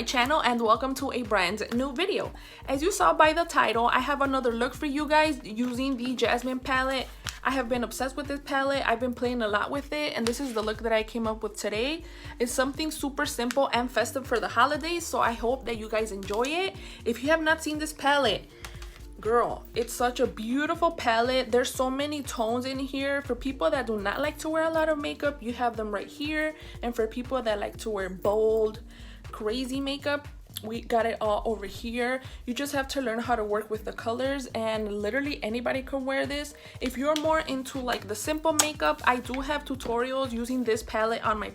channel and welcome to a brand new video. As you saw by the title, I have another look for you guys using the Jasmine palette. I have been obsessed with this palette. I've been playing a lot with it, and this is the look that I came up with today. It's something super simple and festive for the holidays, so I hope that you guys enjoy it. If you have not seen this palette, girl, it's such a beautiful palette. There's so many tones in here. For people that do not like to wear a lot of makeup, you have them right here. And for people that like to wear bold, crazy makeup, we got it all over here. You just have to learn how to work with the colors, and literally anybody can wear this. If you're more into like the simple makeup, I do have tutorials using this palette on my,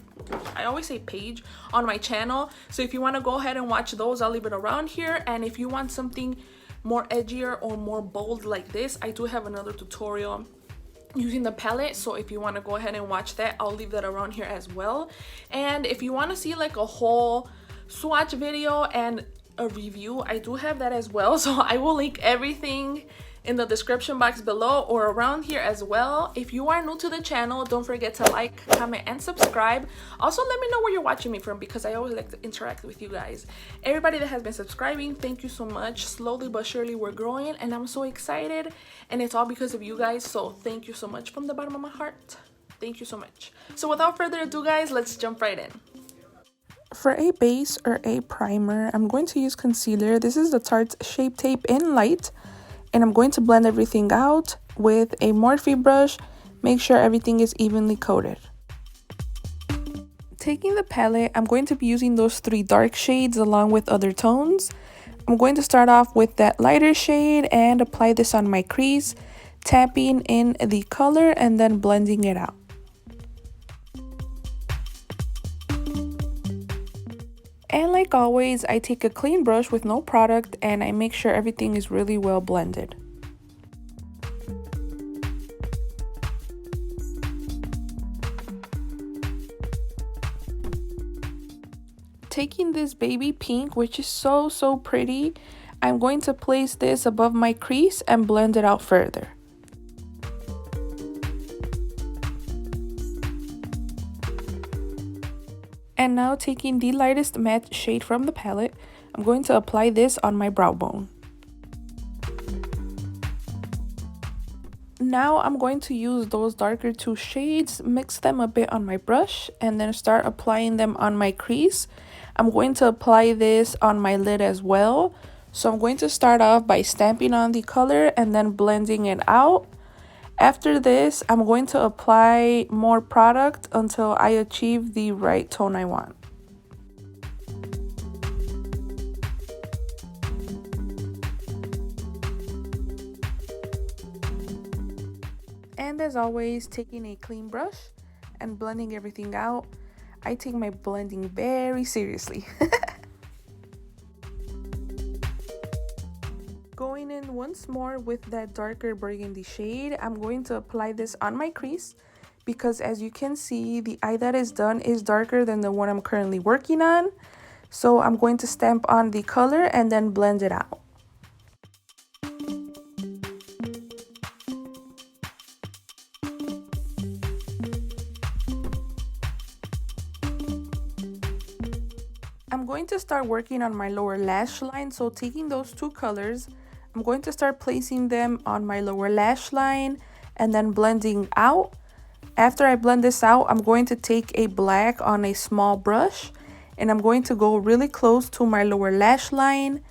I always say page, on my channel. So if you want to go ahead and watch those, I'll leave it around here. And if you want something more edgier or more bold like this, I do have another tutorial using the palette, so if you want to go ahead and watch that, I'll leave that around here as well. And if you want to see like a whole swatch video and a review, I do have that as well, so I will link everything in the description box below or around here as well. If you are new to the channel, don't forget to like, comment, and subscribe. Also, let me know where you're watching me from, because I always like to interact with you guys. Everybody that has been subscribing, thank you so much. Slowly but surely we're growing, and I'm so excited, and it's all because of you guys. So thank you so much from the bottom of my heart. Thank you so much. So without further ado, guys, let's jump right in. For a base or a primer, I'm going to use concealer. This is the Tarte Shape Tape in Light. And I'm going to blend everything out with a Morphe brush. Make sure everything is evenly coated. Taking the palette, I'm going to be using those 3 dark shades along with other tones. I'm going to start off with that lighter shade and apply this on my crease, tapping in the color and then blending it out. And like always, I take a clean brush with no product and I make sure everything is really well blended. Taking this baby pink, which is so pretty, I'm going to place this above my crease and blend it out further. And now, taking the lightest matte shade from the palette, I'm going to apply this on my brow bone. Now I'm going to use those darker 2 shades, mix them a bit on my brush, and then start applying them on my crease. I'm going to apply this on my lid as well. So I'm going to start off by stamping on the color and then blending it out. After this, I'm going to apply more product until I achieve the right tone I want. And as always, taking a clean brush and blending everything out. I take my blending very seriously. Going in once more with that darker burgundy shade, I'm going to apply this on my crease, because as you can see, the eye that is done is darker than the one I'm currently working on. So I'm going to stamp on the color and then blend it out. I'm going to start working on my lower lash line, so taking those 2 colors, I'm going to start placing them on my lower lash line and then blending out. After I blend this out, I'm going to take a black on a small brush and I'm going to go really close to my lower lash line,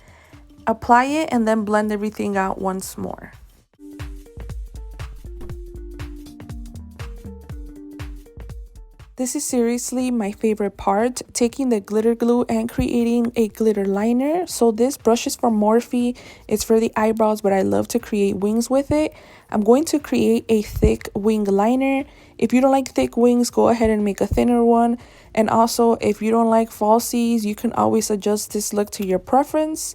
apply it, and then blend everything out once more. This is seriously my favorite part, taking the glitter glue and creating a glitter liner. So this brush is from Morphe. It's for the eyebrows, but I love to create wings with it. I'm going to create a thick wing liner. If you don't like thick wings, go ahead and make a thinner one. And also, if you don't like falsies, you can always adjust this look to your preference.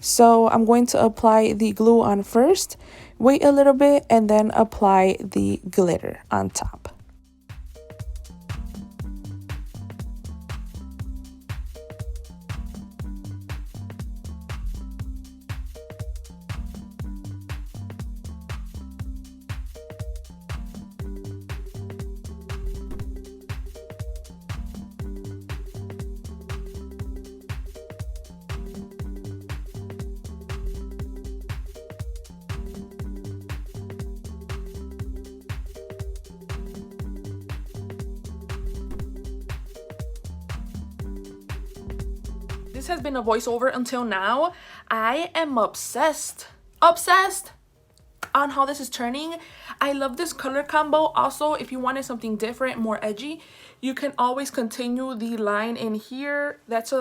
So I'm going to apply the glue on first, wait a little bit, and then apply the glitter on top. this has been a voiceover until now. I am obsessed on how this is turning. I love this color combo. Also, if you wanted something different, more edgy, you can always continue the line in here. That's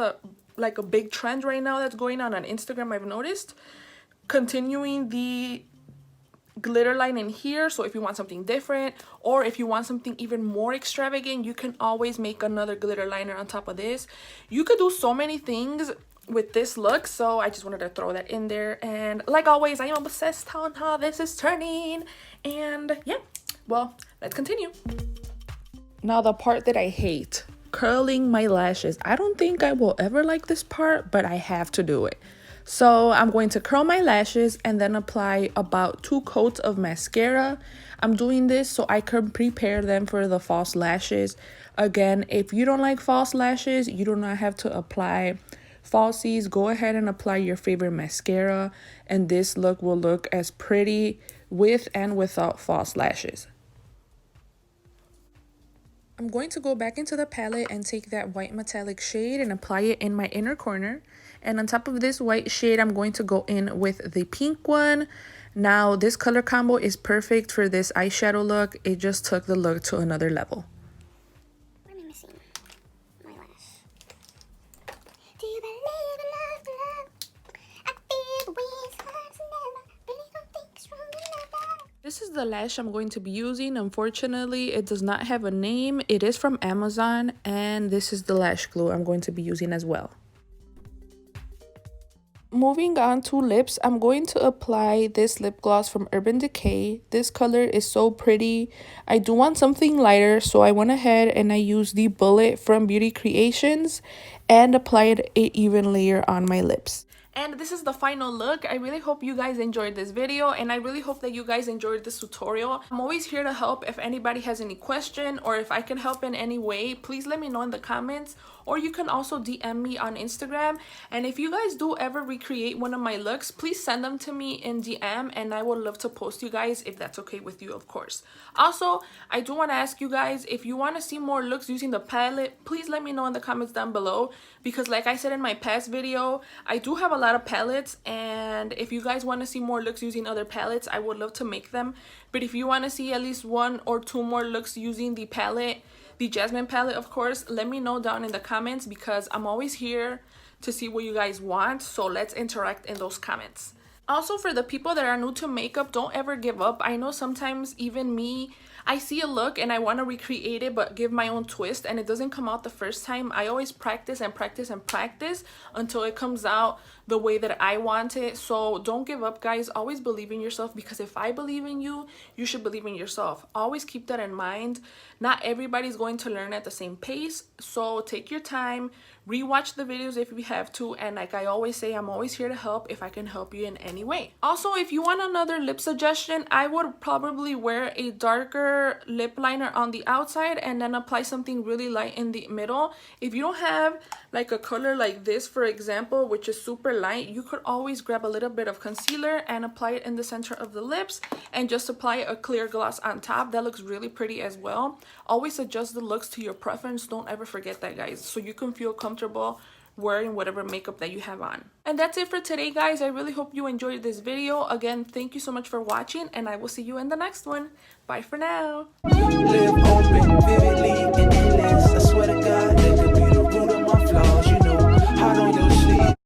like a big trend right now that's going on Instagram, I've noticed. Continuing the glitter line in here. So if you want something different, or if you want something even more extravagant, you can always make another glitter liner on top of this. You could do so many things with this look, so I just wanted to throw that in there. And like always, I am obsessed on how this is turning. And yeah, well, let's continue. Now the part that I hate, curling my lashes. I don't think I will ever like this part, but I have to do it. So I'm going to curl my lashes and then apply about 2 coats of mascara. I'm doing this so I can prepare them for the false lashes. Again, if you don't like false lashes, you do not have to apply falsies. Go ahead and apply your favorite mascara, and this look will look as pretty with and without false lashes. I'm going to go back into the palette and take that white metallic shade and apply it in my inner corner. And on top of this white shade, I'm going to go in with the pink one. Now, this color combo is perfect for this eyeshadow look. It just took the look to another level. What am I missing? My lash. Do you believe in love? I feel the winds hurts never. Really don't think strong enough. This is the lash I'm going to be using. Unfortunately, it does not have a name. It is from Amazon, and this is the lash glue I'm going to be using as well. Moving on to lips, I'm going to apply this lip gloss from Urban Decay. This color is so pretty. I do want something lighter, so I went ahead and I used the Bullet from Beauty Creations and applied an even layer on my lips. And this is the final look. I really hope you guys enjoyed this video, and I really hope that you guys enjoyed this tutorial. I'm always here to help. If anybody has any question or if I can help in any way, please let me know in the comments, or you can also DM me on Instagram. And if you guys do ever recreate one of my looks, please send them to me in DM, and I would love to post you guys if that's okay with you, of course. Also, I do want to ask you guys, if you want to see more looks using the palette, please let me know in the comments down below, because like I said in my past video, I do have a lot of palettes, and if you guys want to see more looks using other palettes, I would love to make them. But if you want to see at least 1 or 2 more looks using the palette, the Jasmine palette, of course, let me know down in the comments, because I'm always here to see what you guys want. So let's interact in those comments. Also, for the people that are new to makeup, don't ever give up. I know sometimes even me, I see a look and I want to recreate it but give my own twist, and it doesn't come out the first time. I always practice and practice and practice until it comes out the way that I want it. So don't give up, guys. Always believe in yourself, because if I believe in you, you should believe in yourself. Always keep that in mind. Not everybody's going to learn at the same pace, so take your time, rewatch the videos if you have to, and like I always say, I'm always here to help if I can help you in any way. Also, if you want another lip suggestion, I would probably wear a darker lip liner on the outside and then apply something really light in the middle. If you don't have like a color like this, for example, which is super light, you could always grab a little bit of concealer and apply it in the center of the lips and just apply a clear gloss on top. That looks really pretty as well. Always adjust the looks to your preference. Don't ever forget that, guys, so you can feel comfortable wearing whatever makeup that you have on. And that's it for today, guys. I really hope you enjoyed this video. Again, thank you so much for watching, and I will see you in the next one. Bye for now. Live open, vividly